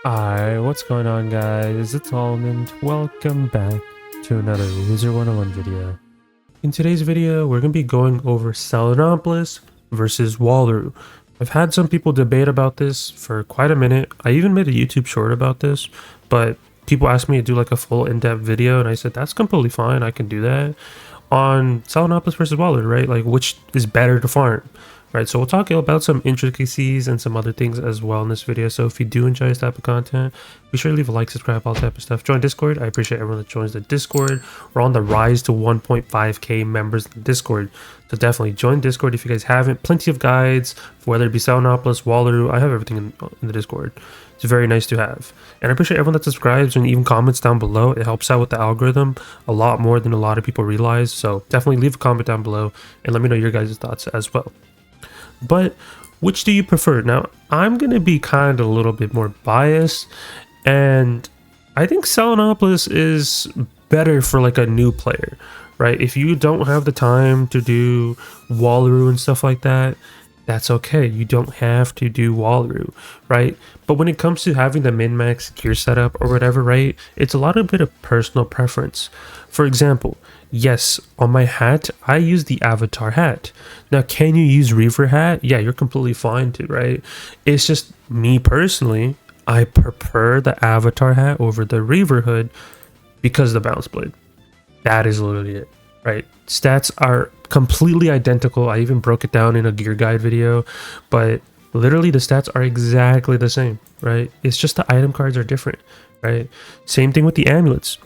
Hi, what's going on guys? It's Almond. Welcome back to another Wizard101 video. In today's video, we're going to be going over Selenopolis versus Wallaru. I've had some people debate about this for quite a minute. I even made a YouTube short about this, but people asked me to do like a full in-depth video and I said that's completely fine, I can do that. On Selenopolis versus Wallaru, right? Like which is better to farm? Right, so we'll talk about some intricacies and some other things as well in this video. So if you do enjoy this type of content, be sure to leave a like, subscribe, all type of stuff. Join Discord. I appreciate everyone that joins the Discord. We're on the rise to 1.5k members in the Discord. So definitely join Discord if you guys haven't. Plenty of guides, whether it be Selenopolis, Wallaru. I have everything in the Discord. It's very nice to have. And I appreciate everyone that subscribes and even comments down below. It helps out with the algorithm a lot more than a lot of people realize. So definitely leave a comment down below and let me know your guys' thoughts as well. But which do you prefer? Now, I'm going to be kind of a little bit more biased, and I think Selenopolis is better for like a new player, right? If you don't have the time to do Wallaru and stuff like that, that's okay. You don't have to do Wallaru, right? But when it comes to having the min-max gear setup or whatever, right, it's a lot of bit of personal preference. For example, yes, on my hat, I use the avatar hat. Now, can you use Reaver hat? Yeah, you're completely fine to, right? It's just me personally, I prefer the avatar hat over the Reaver hood because of the bounce blade. That is literally it, right? Stats are completely identical. I even broke it down in a gear guide video, but literally the stats are exactly the same, right? It's just the item cards are different, right? Same thing with the amulets.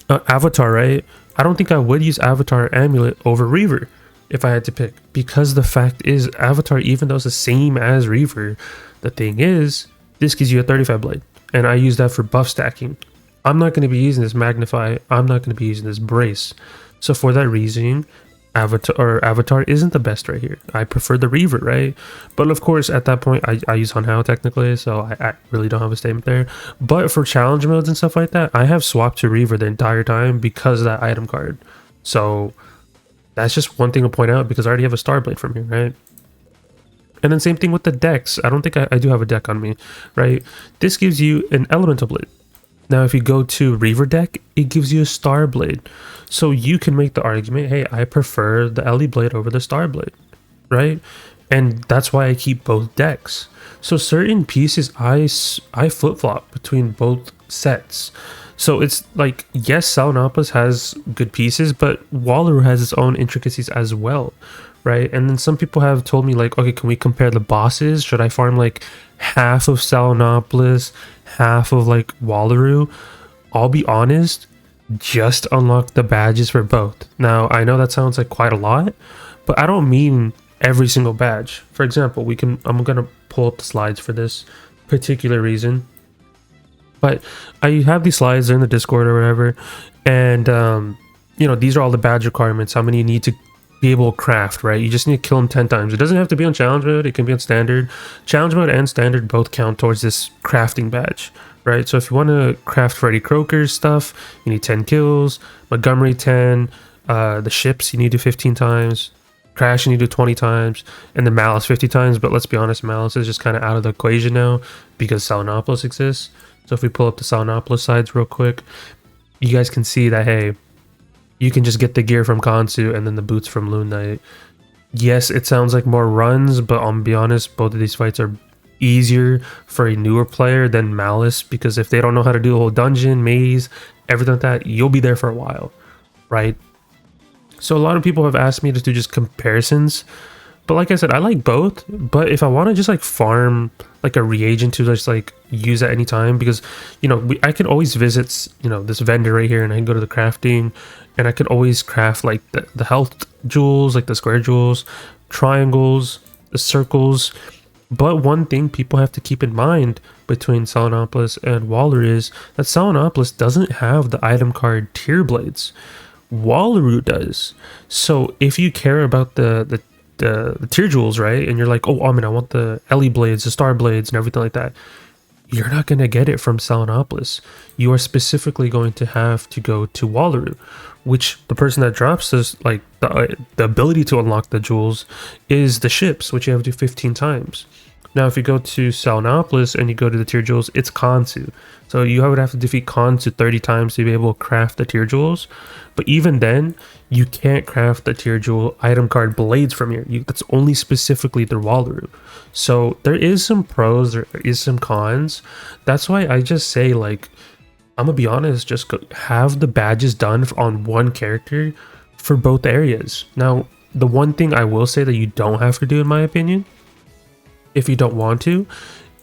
Avatar, right? I don't think I would use Avatar Amulet over Reaver if I had to pick, because the fact is Avatar, even though it's the same as Reaver, the thing is this gives you a 35 blade and I use that for buff stacking. I'm not going to be using this Magnify, I'm not going to be using this Brace. So for that reason, Avatar isn't the best right here. I prefer the Reaver, right? But of course, at that point, I use Hanhao technically, so I really don't have a statement there. But for challenge modes and stuff like that, I have swapped to Reaver the entire time because of that item card. So that's just one thing to point out because I already have a Starblade from here, right? And then same thing with the decks. I don't think I do have a deck on me, right? This gives you an Elemental Blade. Now, if you go to Reaver deck, it gives you a Star Blade. So you can make the argument, hey, I prefer the Ellie Blade over the Star Blade, right? And that's why I keep both decks. So certain pieces, I flip-flop between both sets. So it's like, yes, Selenopolis has good pieces, but Wallaru has its own intricacies as well, right? And then some people have told me like, okay, can we compare the bosses? Should I farm like half of Selenopolis, half of like Wallaru? I'll be honest, just unlock the badges for both. Now, I know that sounds like quite a lot, but I don't mean every single badge. For example, I'm gonna pull up the slides for this particular reason. But I have these slides in the Discord or whatever, and you know, these are all the badge requirements, how many you need to be able to craft, right? You just need to kill them 10 times. It doesn't have to be on challenge mode, it can be on standard. Challenge mode and standard both count towards this crafting badge, right? So if you want to craft Freddy Croker's stuff, you need 10 kills, Montgomery 10, the ships you need to do 15 times, Crash you need to do 20 times, and the Malice 50 times. But let's be honest, Malice is just kind of out of the equation now because Selenopolis exists. So if we pull up the Selenopolis sides real quick, you guys can see that, hey, you can just get the gear from Kansu and then the boots from Loon Knight. Yes, it sounds like more runs, but I'll be honest, both of these fights are easier for a newer player than Malice, because if they don't know how to do the whole dungeon, maze, everything like that, you'll be there for a while, right? So a lot of people have asked me to do just comparisons, but like I said, I like both. But if I want to just like farm like a reagent to just like use at any time, because you know, I can always visit, you know, this vendor right here and I can go to the crafting and I could always craft like the health jewels, like the square jewels, triangles, the circles. But one thing people have to keep in mind between Selenopolis and Wallaru is that Selenopolis doesn't have the item card tier blades. Wallaru does. So if you care about the tier jewels, right, and you're like, oh, I mean, I want the Ellie blades, the Star blades, and everything like that, you're not going to get it from Selenopolis. You are specifically going to have to go to Wallaru, which the person that drops this, like the ability to unlock the jewels is the ships, which you have to do 15 times. Now, if you go to Selenopolis and you go to the tier jewels, it's Kansu. So you would have to defeat Kansu 30 times to be able to craft the tier jewels. But even then, you can't craft the tier jewel item card blades from here. That's only specifically the Wallaru. So there is some pros, there is some cons. That's why I just say, like, I'm gonna be honest, just have the badges done on one character for both areas. Now, the one thing I will say that you don't have to do, in my opinion, if you don't want to,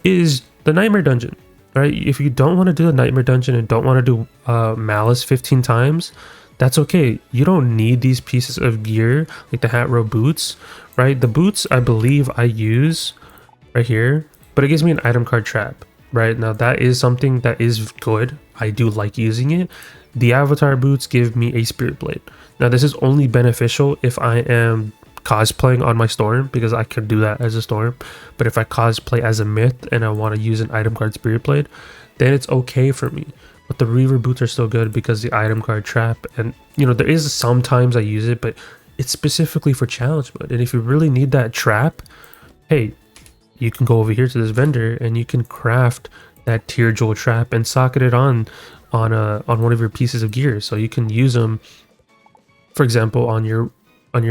is the Nightmare Dungeon, right? If you don't want to do the Nightmare Dungeon and don't want to do Malice 15 times, that's okay. You don't need these pieces of gear, like the hat row boots, right? The boots, I believe I use right here, but it gives me an item card trap. Right now, that is something that is good. I do like using it. The avatar boots give me a spirit blade. Now, this is only beneficial if I am cosplaying on my storm, because I can do that as a storm. But if I cosplay as a myth and I want to use an item card spirit blade, then it's okay for me. But the Reaver boots are still good because the item card trap, and you know, there is sometimes I use it, but it's specifically for challenge mode. And if you really need that trap, hey, you can go over here to this vendor and you can craft that tier jewel trap and socket it on one of your pieces of gear, so you can use them, for example, on your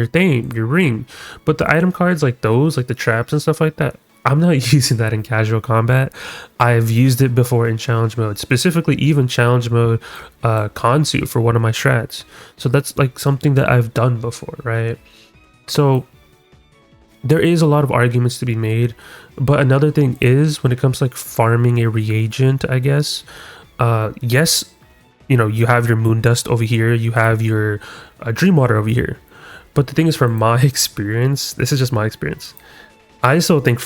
thing, your ring. But the item cards like those, like the traps and stuff like that, I'm not using that in casual combat. I've used it before in challenge mode, specifically even challenge mode Kansu for one of my strats. So that's like something that I've done before, right? So there is a lot of arguments to be made, but another thing is when it comes to like farming a reagent, I guess, yes, you know, you have your moon dust over here, you have your dream water over here, but the thing is, from my experience, this is just my experience, I still think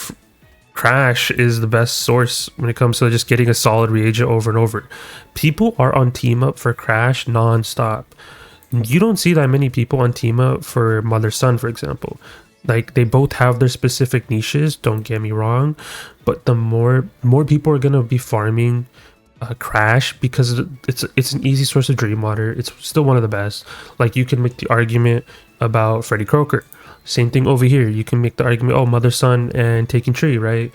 Crash is the best source when it comes to just getting a solid reagent over and over. People are on team up for Crash non-stop. You don't see that many people on team up for Mother Sun, for example. Like, they both have their specific niches, don't get me wrong, but the more people are gonna be farming Crash, because it's an easy source of dream water. It's still one of the best. Like, you can make the argument about Freddy Croaker. Same thing over here. You can make the argument, oh, Mother Sun and Taking Tree, right?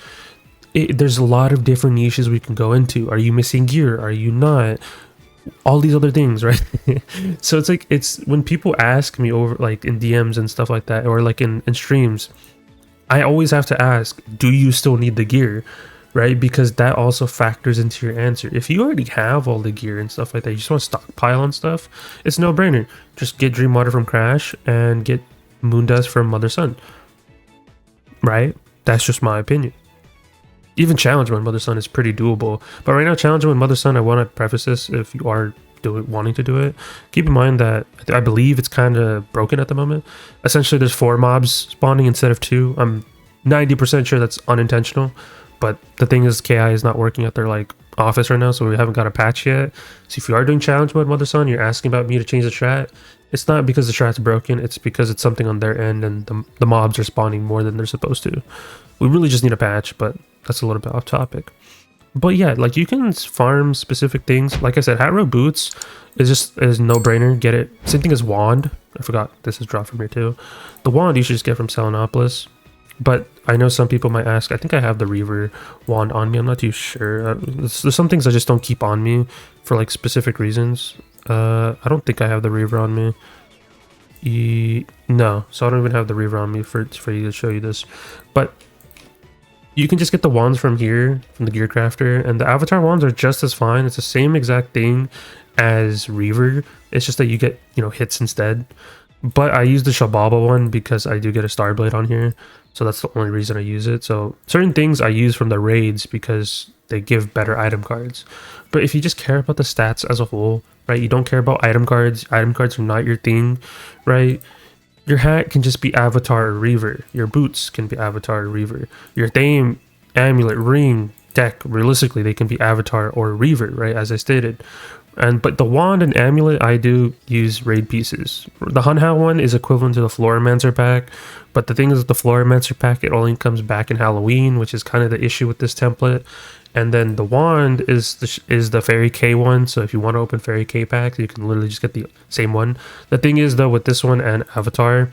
There's a lot of different niches we can go into. Are you missing gear? Are you not? All these other things, right? So it's like, it's when people ask me over, like in DMs and stuff like that, or like in streams, I always have to ask, do you still need the gear, right? Because that also factors into your answer. If you already have all the gear and stuff like that, you just want to stockpile on stuff, it's no brainer. Just get dream water from Crash and get moon dust from Mother Sun, right? That's just my opinion. Even challenge mode Mother Sun is pretty doable, but right now challenge mode Mother Sun, I want to preface this, if you are wanting to do it, keep in mind that I believe it's kind of broken at the moment. Essentially, there's 4 mobs spawning instead of 2. I'm 90% sure that's unintentional, but the thing is, KI is not working at their like office right now, so we haven't got a patch yet. So if you are doing challenge mode Mother Sun, you're asking about me to change the strat, it's not because the strat's broken, it's because it's something on their end and the mobs are spawning more than they're supposed to. We really just need a patch, but that's a little bit off topic. But yeah, like, you can farm specific things. Like I said, hat row boots is no brainer. Get it. Same thing as wand. I forgot this is dropped from here too. The wand you should just get from Selenopolis. But I know some people might ask, I think I have the Reaver wand on me. I'm not too sure. There's some things I just don't keep on me for like specific reasons. I don't think I have the Reaver on me. No, so I don't even have the Reaver on me for you to show you this. But you can just get the wands from here, from the gear crafter, and the avatar wands are just as fine. It's the same exact thing as Reaver. It's just that you get, you know, hits instead. But I use the Shababa one because I do get a Starblade on here, so that's the only reason I use it. So certain things I use from the raids because they give better item cards. But if you just care about the stats as a whole, right, you don't care about item cards are not your thing, right? Your hat can just be avatar or Reaver. Your boots can be avatar or Reaver. Your theme, amulet, ring, deck, realistically, they can be avatar or Reaver, right? As I stated. But the wand and amulet, I do use raid pieces. The Hunhow one is equivalent to the Florimancer pack, but the thing is, with the Florimancer pack, it only comes back in Halloween, which is kind of the issue with this template. And then the wand is the Fairy K one, so if you want to open Fairy K packs, you can literally just get the same one. The thing is, though, with this one and Avatar,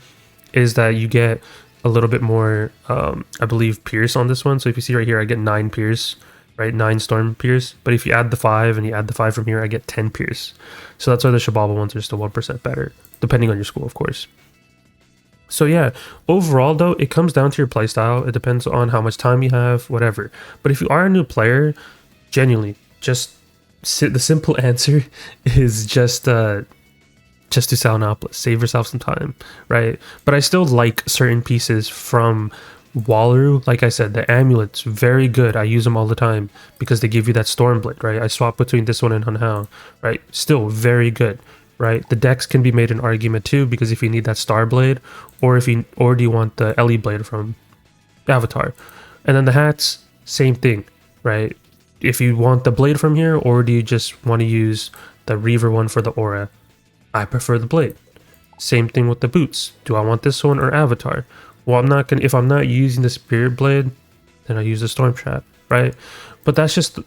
is that you get a little bit more, I believe, pierce on this one. So if you see right here, I get 9 pierce, right? 9 storm pierce. But if you add the 5 and you add the 5 from here, I get 10 pierce. So that's why the Shababa ones are still 1% better, depending on your school, of course. So yeah, overall though, it comes down to your playstyle. It depends on how much time you have, whatever. But if you are a new player, genuinely, just the simple answer is just do Selenopolis. Save yourself some time, right? But I still like certain pieces from Wallaru. Like I said, the amulets, very good. I use them all the time because they give you that Stormblade, right? I swap between this one and Hunhao, right? Still very good, right? The decks can be made an argument too, because if you need that Starblade, or do you want the Ellie Blade from Avatar. And then the hats, same thing, right? If you want the blade from here, or do you just want to use the Reaver one for the aura? I prefer the blade. Same thing with the boots. Do I want this one or Avatar? Well, if I'm not using the Spirit Blade, then I use the Storm Trap, right? But that's just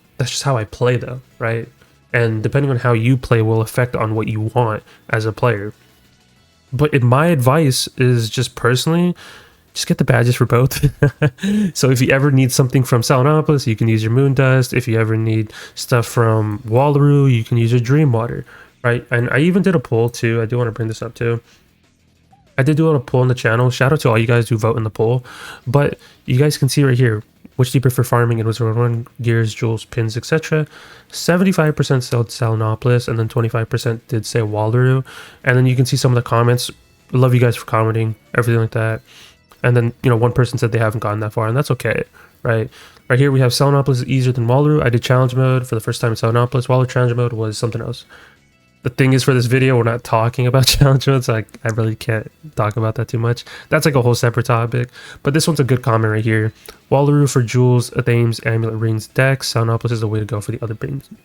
how I play though, right? And depending on how you play will affect on what you want as a player. But my advice is just personally, just get the badges for both. So if you ever need something from Selenopolis, you can use your Moon Dust. If you ever need stuff from Wallaru, you can use your Dream Water, right? And I even did a poll too. I do want to bring this up too. I did do a poll on the channel. Shout out to all you guys who vote in the poll. But you guys can see right here, which do you prefer farming in Wizard101, gears, jewels, pins, etc. 75% said Selenopolis, and then 25% did say Wallaru. And then you can see some of the comments. I love you guys for commenting, everything like that. And then, you know, one person said they haven't gotten that far, and that's okay, right? Right here we have Selenopolis is easier than Wallaru. I did challenge mode for the first time in Selenopolis. Wallaru challenge mode was something else. The thing is, for this video, we're not talking about challenge mode, so I really can't talk about that too much. That's like a whole separate topic. But this one's a good comment right here. Wallaru for jewels, Athames, amulet, rings, decks. Selenopolis is the way to go for the other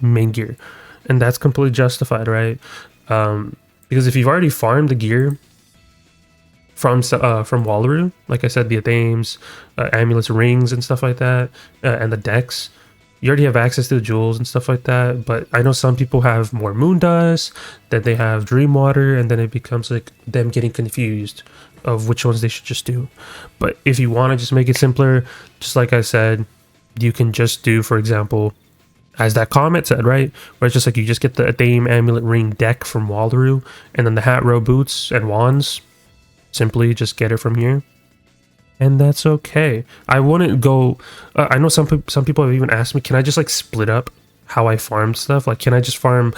main gear. And that's completely justified, right? Because if you've already farmed the gear from Wallaru, like I said, the Athames, amulets, rings, and stuff like that, and the decks, you already have access to the jewels and stuff like that. But I know some people have more Moon Dust, then they have Dream Water, and then it becomes like them getting confused of which ones they should just do. But if you want to just make it simpler, just like I said, you can just do, for example, as that comment said, right? Where it's just like you just get the Athame Amulet Ring deck from Wallaru, and then the hat, row, boots, and wands. Simply just get it from here, and that's okay. I wouldn't go. I know some people have even asked me, can I just like split up how I farm stuff? Like, can I just farm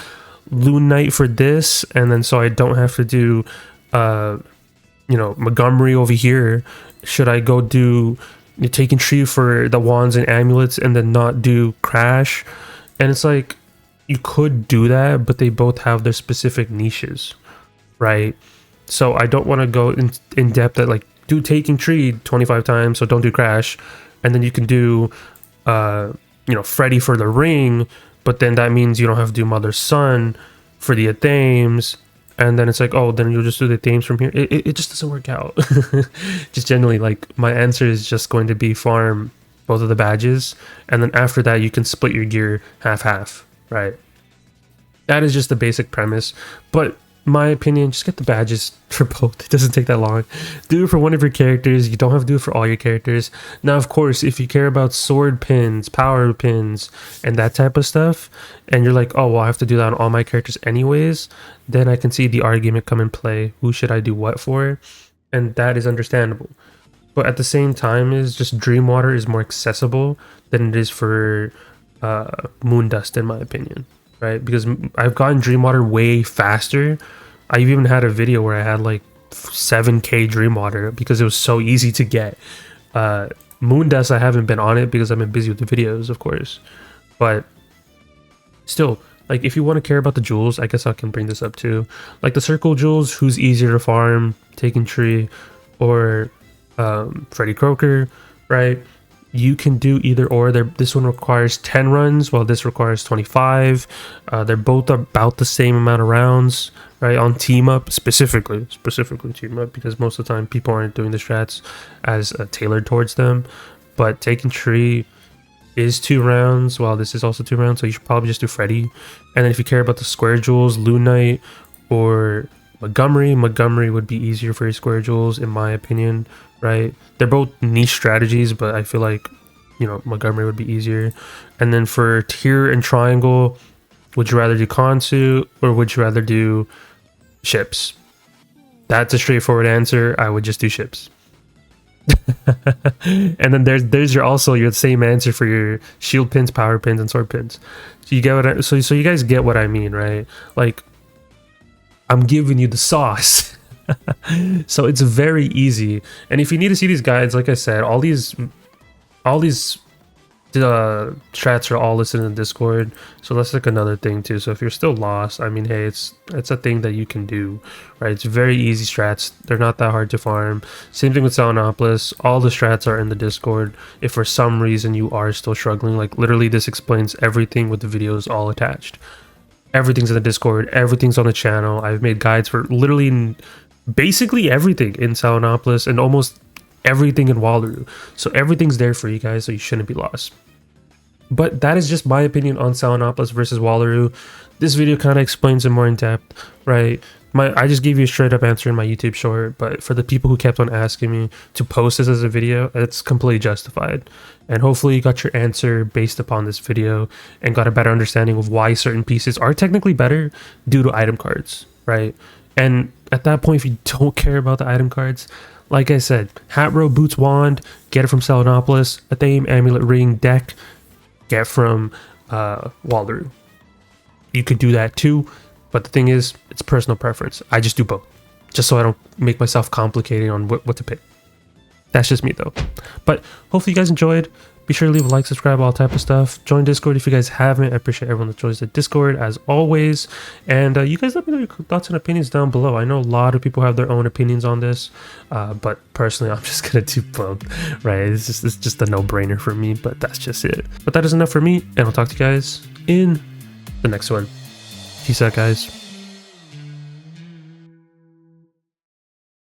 Loon Knight for this, and then so I don't have to do, you know, Montgomery over here? Should I go do Taken Tree for the wands and amulets, and then not do Crash? And it's like, you could do that, but they both have their specific niches, right? So I don't want to go in depth at like, do Taking Tree 25 times, so don't do Crash. And then you can do, you know, Freddy for the ring, but then that means you don't have to do Mother Son for the Athames. And then it's like, oh, then you'll just do the Athames from here. It just doesn't work out. Just generally, like, my answer is just going to be farm both of the badges. And then after that, you can split your gear half-half, right? That is just the basic premise. But my opinion, just get the badges for both. It doesn't take that long. Do it for one of your characters. You don't have to do it for all your characters. Now, of course, if you care about sword pins, power pins, and that type of stuff, and you're like, oh, well, I have to do that on all my characters anyways, then I can see the argument come in play. Who should I do what for? And that is understandable. But at the same time, is just Dreamwater is more accessible than it is for Moon Dust, in my opinion. Right, because I've gotten Dreamwater way faster. I've even had a video where I had like 7k Dreamwater because it was so easy to get. Moon Dust, I haven't been on it because I've been busy with the videos, of course. But still, like, if you want to care about the jewels, I guess I can bring this up too. Like the circle jewels, who's easier to farm, Taken Tree or Freddy Croker, right? You can do either or. This one requires 10 runs, while this requires 25. They're both about the same amount of rounds, right? On team up, specifically team up, because most of the time people aren't doing the strats as tailored towards them. But Taken Tree is 2 rounds, while this is also 2 rounds, so you should probably just do Freddy. And then if you care about the square jewels, Loon Knight or Montgomery would be easier for your square jewels, in my opinion, right? They're both niche strategies, but I feel like, you know, Montgomery would be easier. And then for tier and triangle, would you rather do Konsu or would you rather do ships? That's a straightforward answer. I would just do ships. And then there's your same answer for your shield pins, power pins, and sword pins. So you get what so you guys get what I mean, right? Like, I'm giving you the sauce. So it's very easy. And if you need to see these guides, like I said, all these strats are all listed in the Discord, so that's like another thing too. So if you're still lost, I mean, hey, it's a thing that you can do, right? It's very easy strats. They're not that hard to farm. Same thing with Selenopolis. All the strats are in the Discord. If for some reason you are still struggling, like literally this explains everything with the videos all attached. Everything's in the Discord, everything's on the channel. I've made guides for literally basically everything in Selenopolis and almost everything in Wallaru. So everything's there for you guys, so you shouldn't be lost. But that is just my opinion on Selenopolis versus Wallaru. This video kind of explains it more in depth, right? I just gave you a straight up answer in my YouTube short, but for the people who kept on asking me to post this as a video, it's completely justified. And hopefully you got your answer based upon this video and got a better understanding of why certain pieces are technically better due to item cards, right? And at that point, if you don't care about the item cards, like I said, Hat Row, Boots, Wand, get it from Selenopolis. A Thame, Amulet, Ring, Deck, get from Wallaru. You could do that too, but the thing is, it's personal preference. I just do both, just so I don't make myself complicated on what to pick. That's just me though. But hopefully you guys enjoyed. Be sure to leave a like, subscribe, all type of stuff. Join Discord if you guys haven't. I appreciate everyone that joins the Discord as always. And you guys let me know your thoughts and opinions down below. I know a lot of people have their own opinions on this, but personally, I'm just gonna do both, right? It's just a no-brainer for me, but that's just it. But that is enough for me, and I'll talk to you guys in the next one. Peace out, guys.